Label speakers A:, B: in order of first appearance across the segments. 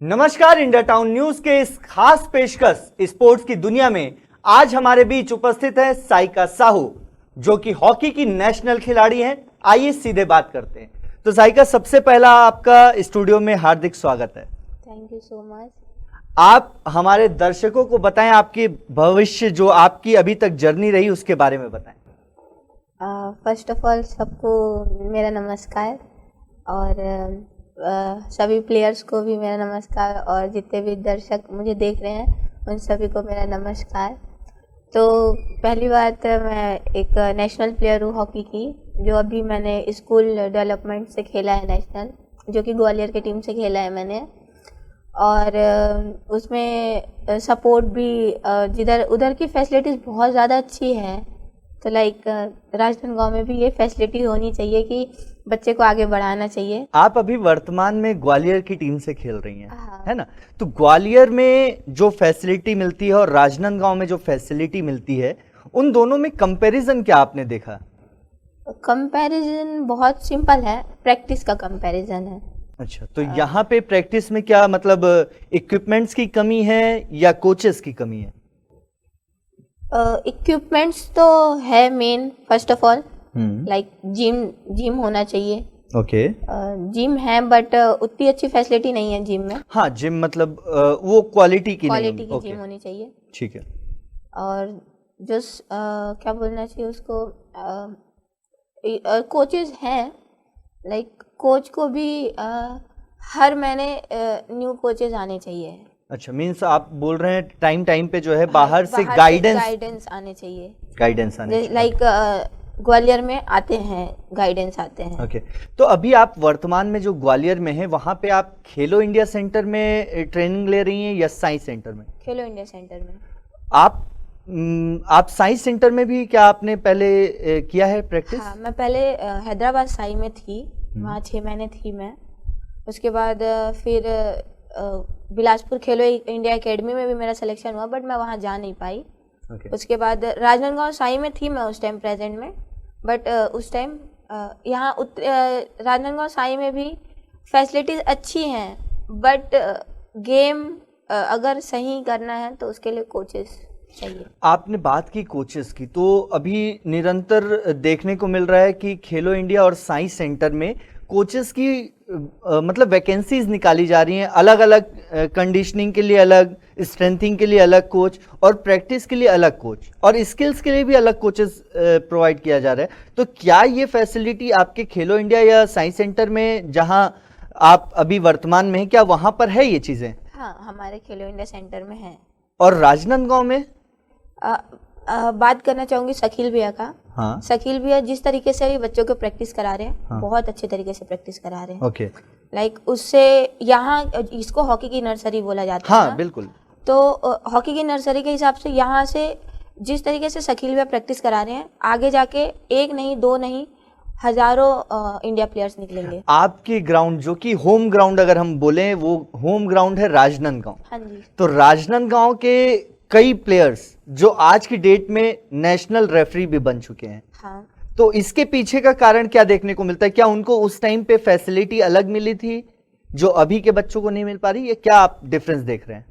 A: नमस्कार, India town news के इस खास पेशकश स्पोर्ट्स की दुनिया में आज हमारे बीच उपस्थित है साइका साहू, जो कि हॉकी की नेशनल खिलाड़ी हैं। आइए सीधे बात करते हैं। तो साइका, सबसे पहला आपका स्टूडियो में हार्दिक स्वागत है।
B: Thank you so much.
A: आप हमारे दर्शकों को बताएं, आपके भविष्य जो आपकी अभी तक जर्नी रही उसके बारे में बताएं।
B: फर्स्ट ऑफ ऑल सबको मेरा नमस्कार और सभी प्लेयर्स को भी मेरा नमस्कार और जितने भी दर्शक मुझे देख रहे हैं उन सभी को मेरा नमस्कार। तो पहली बात, मैं एक नेशनल प्लेयर हूँ हॉकी की, जो अभी मैंने स्कूल डेवलपमेंट से खेला है नेशनल, जो कि ग्वालियर की टीम से खेला है मैंने। और उसमें सपोर्ट भी जिधर उधर की फैसिलिटीज़ बहुत ज़्यादा अच्छी है। तो लाइक राजनांदगांव में भी ये फैसिलिटी होनी चाहिए कि बच्चे को आगे बढ़ाना चाहिए।
A: आप अभी वर्तमान में ग्वालियर की टीम से खेल रही हैं,
B: हाँ।
A: है ना? तो ग्वालियर में जो फैसिलिटी मिलती है और राजनांदगांव में जो फैसिलिटी मिलती है, उन दोनों में कंपैरिजन क्या आपने देखा?
B: कंपैरिजन बहुत सिंपल है, प्रैक्टिस का कंपैरिजन है।
A: अच्छा, तो यहाँ पे प्रैक्टिस में क्या मतलब इक्विपमेंट्स की कमी है या कोचेस की कमी है?
B: इक्विपमेंट्स तो है main, first of all like gym होना चाहिए।
A: ओके।
B: जिम है बट उतनी अच्छी फैसिलिटी नहीं है जिम में।
A: हाँ, जिम मतलब वो क्वालिटी की नहीं
B: क्वालिटी की
A: होगी।
B: जिम होनी चाहिए।
A: ठीक है।
B: और जो क्या बोलना चाहिए उसको, कोचेस हैं, लाइक कोच को भी हर महीने न्यू कोचेस आने चाहिए।
A: अच्छा, मीन्स आप बोल रहे हैं टाइम टाइम पे जो है बाहर से गाइडेंस
B: आने चाहिए।
A: गाइडेंस आने चाहिए।
B: लाइक ग्वालियर में आते हैं, गाइडेंस आते हैं।
A: ओके। तो अभी आप वर्तमान में जो ग्वालियर में है, वहाँ पे आप खेलो इंडिया सेंटर में ट्रेनिंग ले रही हैं या साइंस सेंटर में?
B: खेलो इंडिया सेंटर में।
A: आप साइंस सेंटर में भी क्या आपने पहले किया है प्रैक्टिस?
B: हाँ, मैं पहले हैदराबाद साई में थी, वहाँ 6 महीने थी मैं। उसके बाद फिर बिलासपुर खेलो इंडिया एकेडमी में भी मेरा सिलेक्शन हुआ, बट मैं वहाँ जा नहीं पाई। उसके बाद राजनांदगांव साई में थी मैं उस टाइम प्रेजेंट में, बट उस टाइम यहाँ राजनांदगांव साई में भी फैसिलिटीज़ अच्छी हैं, बट गेम अगर सही करना है तो उसके लिए कोचेस चाहिए।
A: आपने बात की कोचेस की, तो अभी निरंतर देखने को मिल रहा है कि खेलो इंडिया और साइंस सेंटर में कोचेस की मतलब वैकेंसीज निकाली जा रही हैं, अलग अलग कंडीशनिंग के लिए अलग, स्ट्रेंथिंग के लिए अलग कोच और प्रैक्टिस के लिए अलग कोच और स्किल्स के लिए भी अलग कोचेस प्रोवाइड किया जा रहा है। तो क्या ये फैसिलिटी आपके खेलो इंडिया या साइंस सेंटर में, जहां आप अभी वर्तमान में हैं, क्या वहां पर है ये चीज़ें?
B: हाँ, हमारे खेलो इंडिया सेंटर में है।
A: और राजनांदगांव में
B: बात करना चाहूँगी शकील भैया का।
A: हाँ।
B: शकील भैया जिस तरीके से अभी बच्चों को प्रैक्टिस करा रहे हैं,
A: हाँ।
B: बहुत अच्छे तरीके से प्रैक्टिस करा रहे हैं।
A: ओके।
B: लाइक उससे यहाँ इसको हॉकी की नर्सरी बोला जाता है
A: हाँ
B: ना?
A: बिल्कुल।
B: तो हॉकी की नर्सरी के हिसाब से यहाँ से जिस तरीके से शकील भैया प्रैक्टिस करा रहे हैं, आगे जाके एक नहीं, दो नहीं, हजारों इंडिया प्लेयर्स निकलेंगे।
A: आपके ग्राउंड जो कि होम ग्राउंड अगर हम बोलें, वो होम ग्राउंड है राजनांदगांव।
B: हाँ जी।
A: तो राजनांदगांव के कई प्लेयर्स जो आज की डेट में नेशनल रेफरी भी बन चुके हैं।
B: हाँ।
A: तो इसके पीछे का कारण क्या देखने को मिलता है? क्या उनको उस टाइम पे फैसिलिटी अलग मिली थी जो अभी के बच्चों को नहीं मिल पा रही, या क्या आप डिफरेंस देख रहे हैं?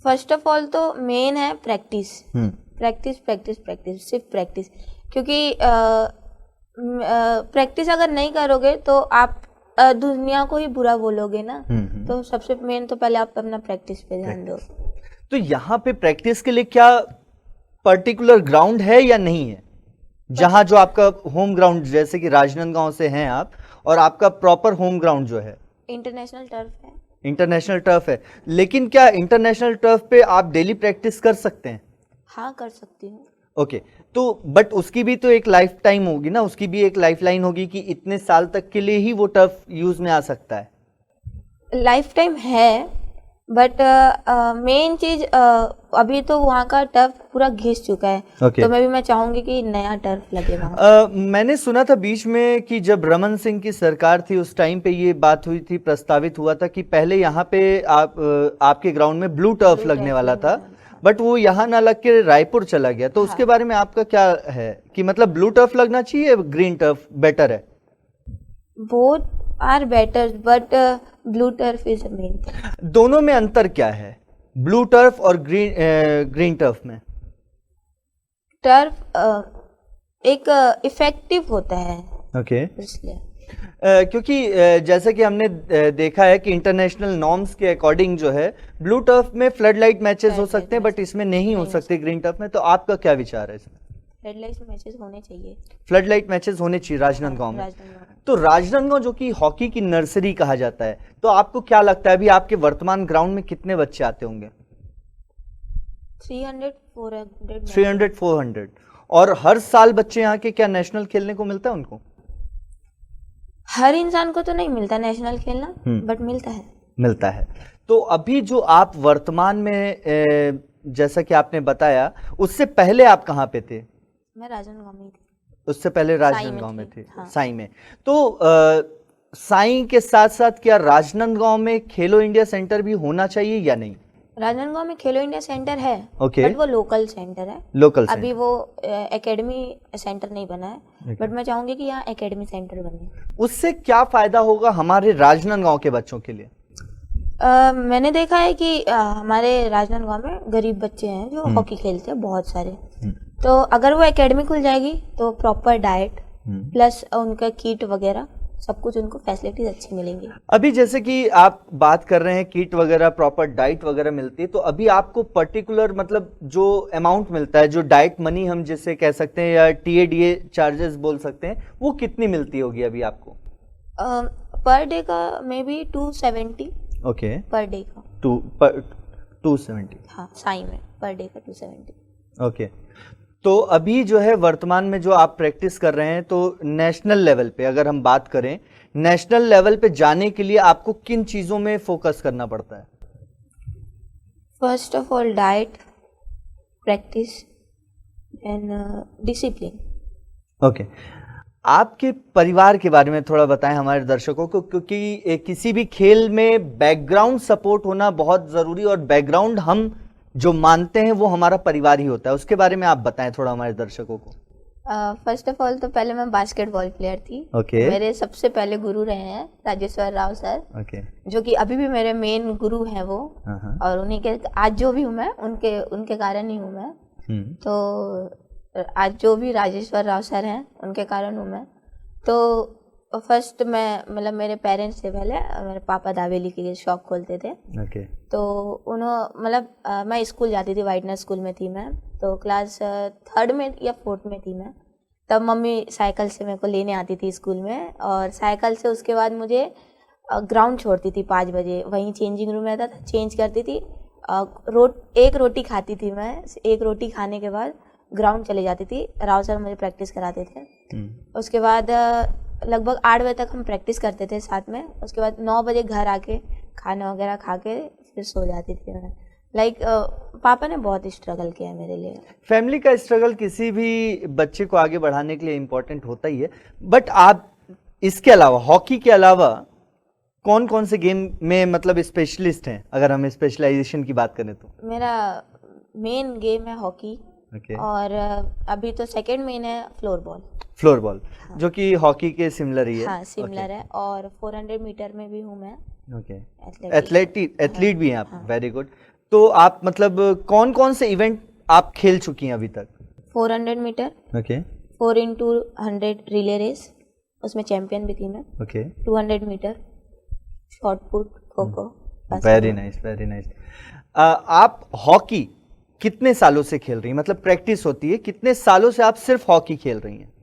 B: फर्स्ट ऑफ ऑल तो मेन है प्रैक्टिस। प्रैक्टिस प्रैक्टिस प्रैक्टिस, सिर्फ प्रैक्टिस। क्योंकि प्रैक्टिस अगर नहीं करोगे तो आप दुनिया को ही बुरा बोलोगे ना। तो सबसे मेन तो पहले आप अपना प्रैक्टिस पे ध्यान दो।
A: तो यहाँ पे प्रैक्टिस के लिए क्या पर्टिकुलर ग्राउंड है या नहीं है, जहां जो आपका होम ग्राउंड, जैसे कि राजनांदगांव से हैं आप, और आपका प्रॉपर होम ग्राउंड जो है
B: इंटरनेशनल टर्फ है।
A: इंटरनेशनल टर्फ है, लेकिन क्या इंटरनेशनल टर्फ पे आप डेली प्रैक्टिस कर सकते हैं?
B: हाँ, कर सकती हूँ।
A: ओके। तो बट उसकी भी तो एक लाइफ टाइम होगी ना, उसकी भी एक लाइफ लाइन होगी कि इतने साल तक के लिए ही वो टर्फ यूज में आ सकता है।
B: लाइफ टाइम है, बट मेन चीज अभी तो वहाँ का टर्फ पूरा घिस चुका है।
A: Okay.
B: तो मैं चाहूंगी कि नया टर्फ लगे वहाँ।
A: मैंने सुना था बीच में कि जब रमन सिंह की सरकार थी उस टाइम पे ये बात हुई थी, प्रस्तावित हुआ था कि पहले यहाँ पे आपके ग्राउंड में ब्लू टर्फ लगने वाला था, बट वो यहाँ ना लग के रायपुर चला गया। तो उसके बारे में आपका क्या है कि मतलब ब्लू टर्फ लगना चाहिए, ग्रीन टर्फ बेटर है?
B: Both are better but blue turf is a main thing.
A: दोनों में अंतर क्या है, ब्लू टर्फ और ग्रीन टर्फ में?
B: टर्फ एक इफेक्टिव होता है,
A: ओके।
B: इसलिए
A: क्योंकि जैसे कि हमने देखा है कि इंटरनेशनल नॉर्म्स के अकॉर्डिंग जो है ब्लू टर्फ में फ्लड लाइट मैचेस हो सकते हैं, बट इसमें नहीं हो सकते ग्रीन टर्फ में। तो आपका क्या विचार है इसमें?
B: फ्लड लाइट मैचेस होने चाहिए,
A: फ्लड लाइट मैचेस होने चाहिए राजनांदगांव में।
B: राजनांदगांव।
A: तो राजनांदगांव जो कि हॉकी की नर्सरी कहा जाता है, तो आपको क्या लगता है अभी आपके वर्तमान ग्राउंड में कितने बच्चे आते होंगे? 300-400। और हर साल बच्चे यहाँ के क्या नेशनल खेलने को मिलता है उनको?
B: हर इंसान को तो नहीं मिलता नेशनल खेलना, बट मिलता है।
A: तो अभी जो आप वर्तमान में जैसा कि आपने बताया, उससे पहले आप कहाँ पे थे?
B: मैं राजनांदगांव में थी।
A: उससे पहले राजनांदगांव में थे।
B: हाँ।
A: साई में। तो साई के साथ साथ क्या राजनांदगांव में खेलो इंडिया सेंटर भी होना चाहिए या नहीं?
B: राजनांदगांव में खेलो इंडिया सेंटर है,
A: ओके।
B: बट वो लोकल सेंटर है।
A: लोकल
B: अभी वो एकेडमी सेंटर नहीं बना है, बट मैं चाहूंगी कि यहाँ एकेडमी सेंटर बने।
A: उससे क्या फायदा होगा हमारे राजनांदगांव के बच्चों के लिए?
B: मैंने देखा है कि हमारे राजनांदगांव में गरीब बच्चे हैं जो हॉकी खेलते हैं बहुत सारे। तो अगर वो एकेडमी खुल जाएगी तो प्रॉपर डाइट प्लस उनका किट वगैरह सब कुछ उनको फैसिलिटीज अच्छी मिलेंगी।
A: अभी जैसे कि आप बात कर रहे हैं किट वगैरह, प्रॉपर डाइट वगैरह मिलती है, तो अभी आपको पर्टिकुलर मतलब जो अमाउंट मिलता है, जो डाइट मनी हम जिसे कह सकते हैं या TADA चार्जेस बोल सकते हैं, वो कितनी मिलती होगी अभी आपको?
B: पर डे का may be 270।
A: Okay.
B: Per day का
A: 270।
B: हाँ, साई में पर डे का 270।
A: ओके। तो अभी जो है वर्तमान में जो आप प्रैक्टिस कर रहे हैं, तो नेशनल लेवल पे अगर हम बात करें, नेशनल लेवल पे जाने के लिए आपको किन चीज़ों में फोकस करना पड़ता है?
B: First of all diet, practice and discipline.
A: Okay. आपके परिवार के बारे में थोड़ा बताएं हमारे दर्शकों को, क्योंकि किसी भी खेल में बैकग्राउंड सपोर्ट होना बहुत ज़रूरी, और बैकग्राउंड हम जो मानते हैं वो हमारा परिवार ही होता है। उसके बारे में आप बताएं थोड़ा हमारे दर्शकों को।
B: फर्स्ट ऑफ ऑल तो पहले मैं बास्केटबॉल प्लेयर थी। मेरे सबसे पहले गुरु रहे हैं राजेश्वर राव सर, जो कि अभी भी मेरे मेन गुरु हैं वो। और उन्हीं के आज जो भी हूँ मैं उनके कारण ही हूँ मैं। तो आज जो भी राजेश्वर राव सर हैं उनके कारण हूँ मैं। तो फर्स्ट मैं मतलब मेरे पेरेंट्स से पहले मेरे पापा दावेली के शॉप खोलते थे। तो मतलब मैं स्कूल जाती थी, वाइटनर स्कूल में थी मैं। तो क्लास 3rd में या 4th में थी मैं। तब मम्मी साइकिल से मेरे को लेने आती थी स्कूल में, और साइकिल से उसके बाद मुझे ग्राउंड छोड़ती थी 5 बजे। वहीं चेंजिंग रूम रहता था, चेंज करती थी। एक रोटी खाती थी मैं। एक रोटी खाने के बाद ग्राउंड चले जाती थी। राव सर मुझे प्रैक्टिस कराते थे। उसके बाद लगभग 8 बजे तक हम प्रैक्टिस करते थे साथ में। उसके बाद 9 बजे घर आके खाना वगैरह खा के फिर सो जाती थी मैं। पापा ने बहुत स्ट्रगल किया मेरे लिए।
A: फैमिली का स्ट्रगल किसी भी बच्चे को आगे बढ़ाने के लिए इम्पोर्टेंट होता ही है। बट आप इसके अलावा, हॉकी के अलावा कौन कौन से गेम में मतलब स्पेशलिस्ट हैं, अगर हम स्पेशलाइजेशन की बात करें तो?
B: मेरा मेन गेम है हॉकी। और अभी तो सेकंड मेन है फ्लोर बॉल। हाँ। जो कि हॉकी के सिमिलर ही है। हाँ, सिमिलर है। और 400 मीटर में भी हूँ मैं। एथलीट भी हैं आप। Very good. तो आप मतलब कौन कौन से इवेंट आप खेल चुकी हैं अभी तक? 400 मीटर, 4x100 रिले रेस, उसमें चैंपियन भी थी मैं। 200 metre, shot put, kho-kho. Very nice. आप हॉकी कितने सालों से खेल रही हैं? मतलब प्रैक्टिस होती है, कितने सालों से आप सिर्फ हॉकी खेल रही हैं?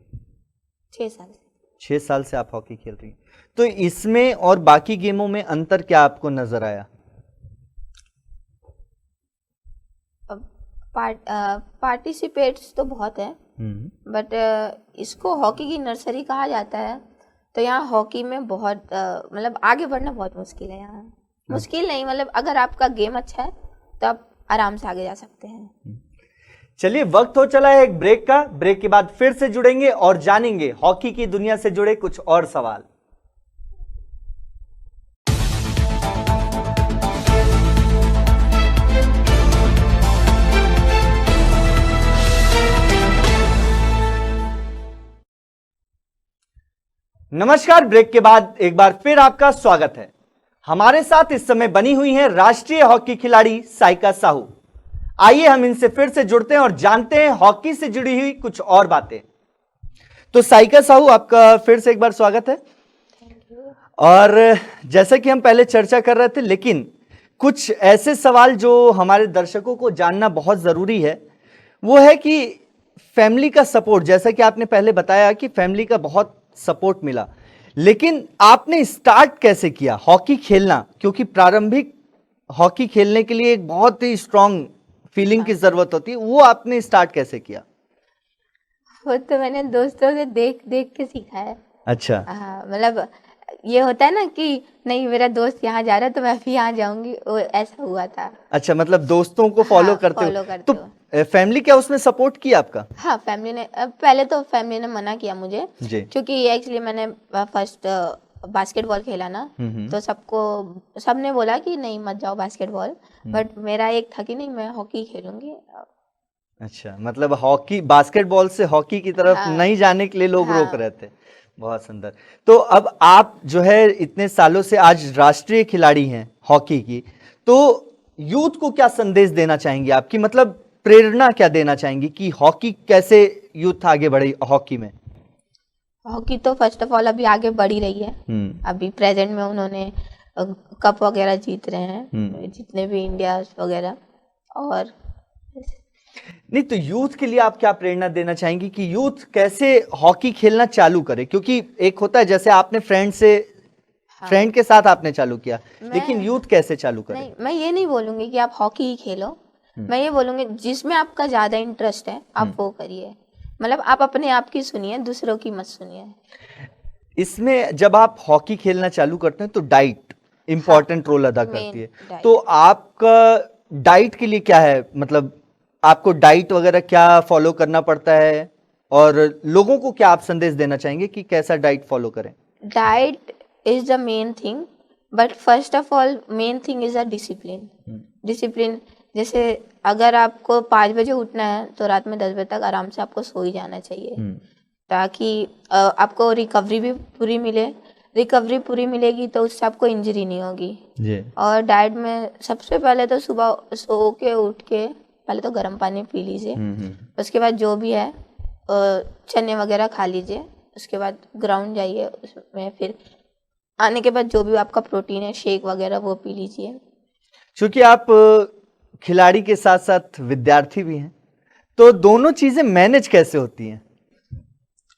B: 6 साल से। 6 साल से आप हॉकी खेल रही हैं। तो इसमें और बाकी गेमों में अंतर क्या आपको नजर आया? पार्टिसिपेट्स तो बहुत है, बट इसको हॉकी की नर्सरी कहा जाता है। तो यहाँ हॉकी में बहुत मतलब आगे बढ़ना बहुत मुश्किल है। यहाँ मुश्किल नहीं, मतलब अगर आपका गेम अच्छा है तो आप आराम से आगे जा सकते हैं। चलिए, वक्त हो चला है एक ब्रेक का। ब्रेक के बाद फिर से जुड़ेंगे और जानेंगे हॉकी की दुनिया से जुड़े कुछ और सवाल।
A: नमस्कार। ब्रेक के बाद एक बार फिर आपका स्वागत है। हमारे साथ इस समय बनी हुई हैं राष्ट्रीय हॉकी खिलाड़ी साइका साहू। आइए हम इनसे फिर से जुड़ते हैं और जानते हैं हॉकी से जुड़ी हुई कुछ और बातें। तो साइका साहू, आपका फिर से एक बार स्वागत है। और जैसा कि हम पहले चर्चा कर रहे थे, लेकिन कुछ ऐसे सवाल जो हमारे दर्शकों को जानना बहुत जरूरी है, वो है कि फैमिली का सपोर्ट, जैसा कि आपने पहले बताया कि फैमिली का बहुत सपोर्ट मिला, लेकिन आपने स्टार्ट कैसे किया हॉकी खेलना? क्योंकि प्रारंभिक हॉकी खेलने के लिए एक बहुत ही स्ट्रांग फीलिंग की जरूरत होती है, वो आपने स्टार्ट कैसे किया?
B: वो तो मैंने दोस्तों से देख देख के सीखा है।
A: अच्छा।
B: हाँ, मतलब ये होता है ना कि नहीं मेरा दोस्त यहाँ जा रहा है तो मैं भी यहाँ जाऊंगी, वो ऐसा हुआ था।
A: अच्छा, मतलब दोस्तों को फॉलो
B: हाँ,
A: करते
B: फॉलो
A: हो।
B: करते
A: तो फैमिली क्या उसमें सपोर्ट किया आपका?
B: हाँ, फैमिली ने पहले तो फैमिली ने मना किया मुझे
A: जी।
B: क्योंकि एक्चुअली मैंने फर्स्ट बास्केटबॉल खेला ना,
A: हम्म।
B: तो सबने बोला कि नहीं मत जाओ बास्केटबॉल, बट मेरा एक था कि नहीं मैं हॉकी खेलूंगी।
A: अच्छा, मतलब हॉकी, बास्केटबॉल से हॉकी की तरफ
B: हाँ,
A: नहीं जाने के लिए लोग रोक
B: हाँ।
A: रहे थे। बहुत सुंदर। तो अब आप जो है इतने सालों से आज राष्ट्रीय खिलाड़ी हैं हॉकी की, तो यूथ को क्या संदेश देना चाहेंगे आपकी, मतलब प्रेरणा क्या देना चाहेंगी कि हॉकी कैसे यूथ आगे बढ़े हॉकी में?
B: हॉकी तो फर्स्ट ऑफ ऑल अभी आगे बढ़ ही रही है। अभी प्रेजेंट में उन्होंने कप वगैरह जीत रहे हैं, जितने भी इंडिया वगैरह। और
A: नहीं, तो यूथ के लिए आप क्या प्रेरणा देना चाहेंगी कि यूथ कैसे हॉकी खेलना चालू करे? क्योंकि एक होता है जैसे आपने फ्रेंड के साथ आपने चालू किया, लेकिन यूथ कैसे चालू करे?
B: नहीं, मैं ये नहीं बोलूंगी कि आप हॉकी ही खेलो, मैं ये बोलूंगी जिसमें आपका ज्यादा इंटरेस्ट है आप वो करिए। मतलब आप अपने आप की सुनिए, दूसरों की मत सुनिए।
A: इसमें जब आप हॉकी खेलना चालू करते हैं तो डाइट इंपॉर्टेंट रोल अदा करती है।
B: डाइट।
A: तो आपका डाइट के लिए क्या है, मतलब आपको डाइट वगैरह क्या फॉलो करना पड़ता है, और लोगों को क्या आप संदेश देना चाहेंगे कि कैसा डाइट फॉलो करें?
B: Diet is the main thing, but first of all main thing is a discipline. Discipline जैसे अगर आपको 5 बजे उठना है तो रात में 10 बजे तक आराम से आपको सो ही जाना चाहिए, ताकि आपको रिकवरी भी पूरी मिले। रिकवरी पूरी मिलेगी तो उससे आपको इंजरी नहीं होगी। और डाइट में सबसे पहले तो सुबह सो के उठ के पहले तो गर्म पानी पी लीजिए, उसके बाद जो भी है चने वगैरह खा लीजिए, उसके बाद ग्राउंड जाइए, उसमें फिर आने के बाद जो भी आपका प्रोटीन है शेक वगैरह वो पी लीजिए।
A: क्योंकि आप खिलाड़ी के साथ साथ विद्यार्थी भी हैं, तो दोनों चीजें मैनेज कैसे होती हैं?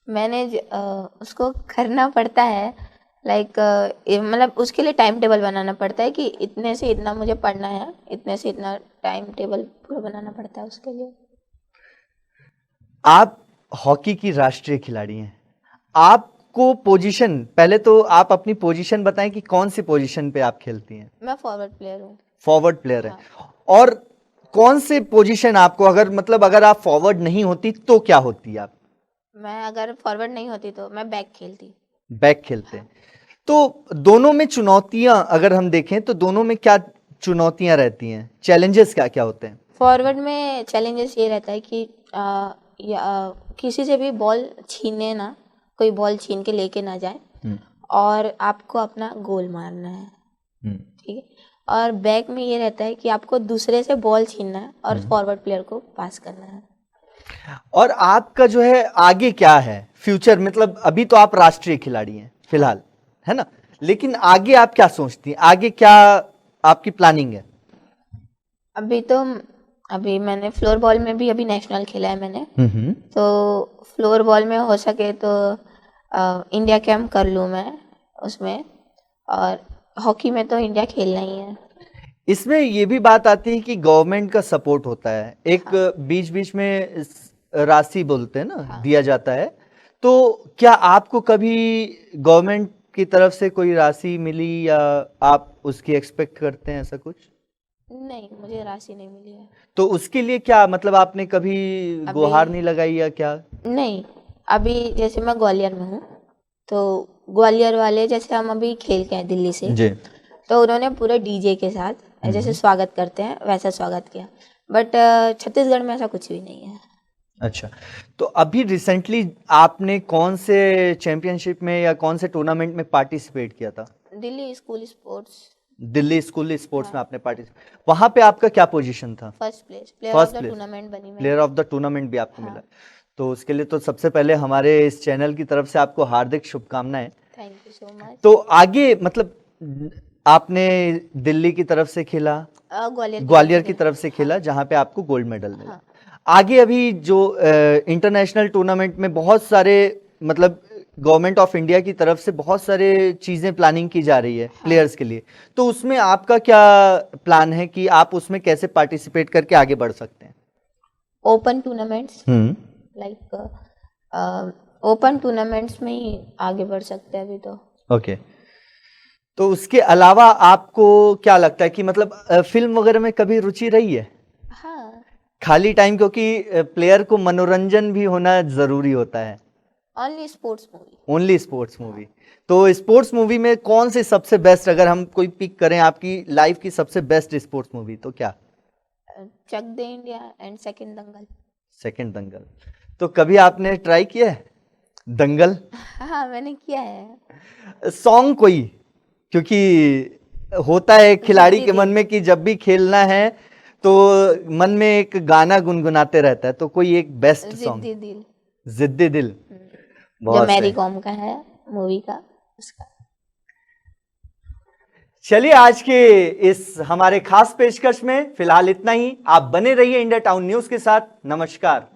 B: मैनेज उसको करना पड़ता है, लाइक मतलब उसके लिए टाइम टेबल बनाना पड़ता है कि इतने से इतना मुझे पढ़ना है, इतने से इतना टाइम टेबल पूरा बनाना पड़ता है उसके लिए।
A: आप हॉकी की राष्ट्रीय खिलाड़ी हैं, आपको पोजीशन, पहले तो आप अपनी पोजीशन बताएं कि कौन सी पोजीशन पे आप खेलती हैं?
B: मैं फॉरवर्ड प्लेयर हूँ।
A: फॉरवर्ड प्लेयर है।
B: हाँ।
A: और कौन से पोजीशन आपको, अगर आप फॉरवर्ड नहीं होती तो क्या होती आप?
B: मैं अगर फॉरवर्ड नहीं होती तो मैं बैक खेलती।
A: बैक खेलते हैं। तो दोनों में चुनौतियां अगर हम देखें तो दोनों में क्या चुनौतियां रहती हैं, चैलेंजेस क्या क्या होते हैं?
B: फॉरवर्ड में चैलेंजेस ये रहता है कि किसी से भी बॉल छीने ना, कोई बॉल छीन के लेके ना जाए, और आपको अपना गोल मारना है, ठीक है। और बैक में ये रहता है कि आपको दूसरे से बॉल छीनना है और फॉरवर्ड प्लेयर को पास करना है।
A: और आपका जो है आगे क्या है फ्यूचर, मतलब अभी तो आप राष्ट्रीय खिलाड़ी हैं फिलहाल, है ना, लेकिन आगे आप क्या सोचती हैं, आगे क्या आपकी प्लानिंग है?
B: अभी मैंने फ्लोर बॉल में भी अभी नेशनल खेला है मैंने, तो फ्लोर बॉल में हो सके तो इंडिया कैंप कर लूँ मैं उसमें, और हॉकी में तो इंडिया खेलना ही है।
A: इसमें ये भी बात आती है कि गवर्नमेंट का सपोर्ट होता है, एक बीच बीच में राशि बोलते हैं ना, दिया जाता है। तो क्या आपको कभी गवर्नमेंट की तरफ से कोई राशि मिली, या आप उसकी एक्सपेक्ट करते हैं ऐसा कुछ?
B: नहीं, मुझे राशि नहीं मिली है।
A: तो उसके लिए क्या, मतलब आपने कभी गुहार नहीं लगाई या क्या?
B: नहीं, अभी जैसे मैं ग्वालियर में हूँ, तो ग्वालियर वाले जैसे हम अभी खेल के आए दिल्ली से
A: जी,
B: तो उन्होंने पूरे डीजे के साथ जैसे स्वागत करते हैं वैसा स्वागत किया, बट छत्तीसगढ़ में ऐसा कुछ भी नहीं है।
A: अच्छा, तो अभी रिसेंटली आपने कौन से चैंपियनशिप में या कौन से टूर्नामेंट में पार्टिसिपेट किया था?
B: Delhi school sports.
A: Delhi school sports में
B: हाँ,
A: आपने पार्टिसिपेट, वहां पे आपका क्या पोजीशन था?
B: First place, player of
A: first
B: the
A: place,
B: tournament बनी मैं।
A: प्लेयर ऑफ द टूर्नामेंट भी आपको मिला।
B: हाँ,
A: तो उसके लिए तो सबसे पहले हमारे इस चैनल की तरफ से आपको हार्दिक शुभकामनाएं।
B: Thank you so much.
A: तो आगे मतलब आपने दिल्ली की तरफ से खेला,
B: ग्वालियर
A: ग्वालियर की तरफ से
B: हाँ,
A: खेला, जहां पे आपको गोल्ड मेडल मिला।
B: हाँ,
A: आगे अभी जो इंटरनेशनल टूर्नामेंट में बहुत सारे मतलब गवर्नमेंट ऑफ इंडिया की तरफ से बहुत सारे चीजें प्लानिंग की जा रही है
B: हाँ।
A: प्लेयर्स के लिए, तो उसमें आपका क्या प्लान है कि आप उसमें कैसे पार्टिसिपेट करके आगे बढ़ सकते हैं?
B: Open tournaments, like open tournaments में ही आगे बढ़ सकते हैं अभी तो।
A: ओके, तो उसके अलावा आपको क्या लगता है कि मतलब फिल्म वगैरह में कभी रुचि रही है?
B: हाँ,
A: खाली टाइम, क्योंकि प्लेयर को मनोरंजन भी होना जरूरी होता है।
B: Only sports movie.
A: Only sports movie, तो स्पोर्ट्स मूवी में कौन सी सबसे बेस्ट, अगर हम कोई पिक करें आपकी लाइफ की सबसे बेस्ट स्पोर्ट्स मूवी, तो क्या?
B: Chak De India and second Dangal.
A: Second Dangal. तो कभी आपने ट्राई किया है दंगल?
B: हाँ, मैंने किया है।
A: सॉन्ग कोई, क्योंकि होता है खिलाड़ी
B: जिद्दी
A: के मन
B: दिल।
A: में कि जब भी खेलना है तो मन में एक गाना गुनगुनाते रहता है, तो कोई एक बेस्ट सॉन्ग?
B: जिद्दी दिल।
A: जिद्दी दिल,
B: जो
A: बहुत
B: मैरी
A: सही।
B: कॉम का है, मूवी का, उसका।
A: चलिए, आज के इस हमारे खास पेशकश में फिलहाल इतना ही। आप बने रहिए इंडिया टाउन न्यूज के साथ। नमस्कार।